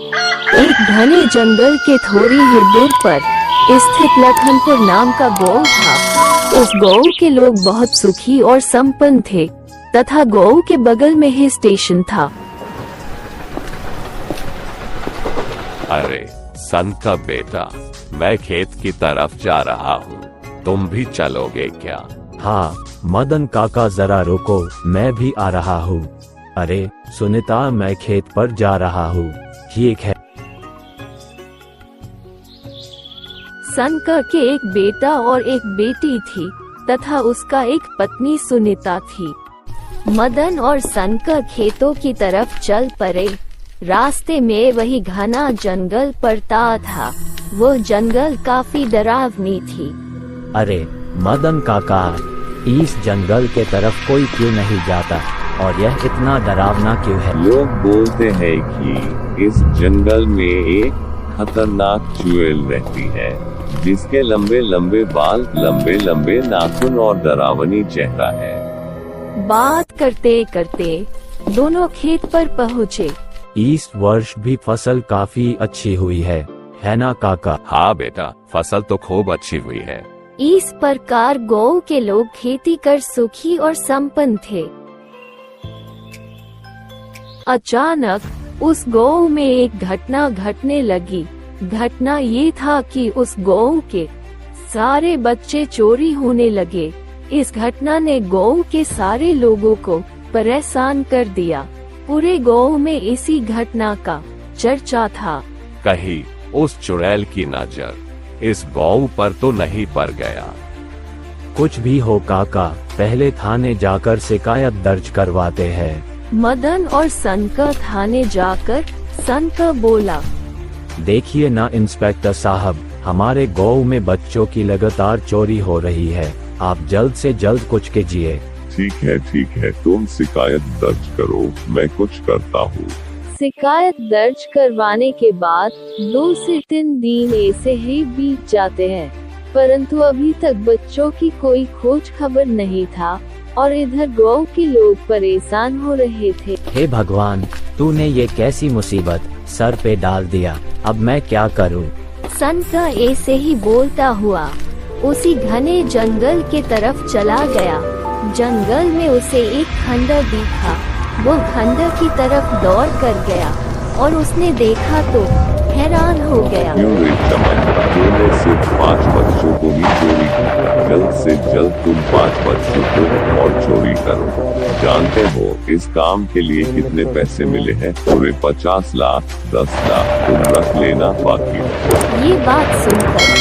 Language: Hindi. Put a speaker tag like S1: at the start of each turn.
S1: एक घने जंगल के थोड़ी ही दूर पर स्थित लखनपुर नाम का गांव था। उस गांव के लोग बहुत सुखी और संपन्न थे तथा गांव के बगल में ही स्टेशन था।
S2: अरे संत का बेटा, मैं खेत की तरफ जा रहा हूँ, तुम भी चलोगे क्या?
S3: हाँ मदन काका जरा रुको, मैं भी आ रहा हूँ। अरे सुनीता, मैं खेत पर जा रहा हूँ। ठीक है।
S1: संकर के एक बेटा और एक बेटी थी तथा उसका एक पत्नी सुनीता थी। मदन और संकर खेतों की तरफ चल पड़े। रास्ते में वही घना जंगल पड़ता था। वो जंगल काफी डरावनी थी।
S3: अरे मदन काका, इस जंगल के तरफ कोई क्यों नहीं जाता और यह इतना डरावना क्यों है?
S2: लोग बोलते हैं कि इस जंगल में एक खतरनाक चुड़ैल रहती है जिसके लंबे लंबे बाल, लंबे लंबे नाखून और डरावनी चेहरा है।
S1: बात करते करते दोनों खेत पर पहुँचे।
S3: इस वर्ष भी फसल काफी अच्छी हुई है ना काका?
S2: हाँ बेटा, फसल तो खूब अच्छी हुई है।
S1: इस प्रकार गांव के लोग खेती कर सुखी और संपन्न थे। अचानक उस गांव में एक घटना घटने लगी। घटना ये था कि उस गांव के सारे बच्चे चोरी होने लगे। इस घटना ने गांव के सारे लोगों को परेशान कर दिया। पूरे गांव में इसी घटना का चर्चा था।
S2: कहीं उस चुड़ैल की नजर इस गांव पर तो नहीं पड़ गया?
S3: कुछ भी हो काका, पहले थाने जाकर शिकायत दर्ज करवाते हैं।
S1: मदन और संकर थाने जाकर संकर बोला,
S3: देखिए ना इंस्पेक्टर साहब, हमारे गांव में बच्चों की लगातार चोरी हो रही है। आप जल्द से जल्द कुछ कीजिए।
S4: ठीक है, तुम शिकायत दर्ज करो, मैं कुछ करता हूँ।
S1: शिकायत दर्ज करवाने के बाद 2 से 3 दिन ऐसे ही बीत जाते हैं, परंतु अभी तक बच्चों की कोई खोज खबर नहीं था और इधर गांव के लोग परेशान हो रहे थे।
S3: हे भगवान, तूने ये कैसी मुसीबत सर पे डाल दिया, अब मैं क्या करूं?
S1: संका ऐसे ही बोलता हुआ उसी घने जंगल के तरफ चला गया। जंगल में उसे एक खंडर दिखा। वो खंडर की तरफ दौड़ कर गया और उसने देखा तो हैरान हो गया।
S4: क्यों रे चमन, तूने सिर्फ 5 बच्चों को ही चोरी किया। जल्द से जल्द तुम 5 बच्चों को और चोरी करो। जानते हो इस काम के लिए कितने पैसे मिले हैं? पूरे 50 लाख, 10 लाख तुम रख लेना, बाकी
S1: ये बात सुनकर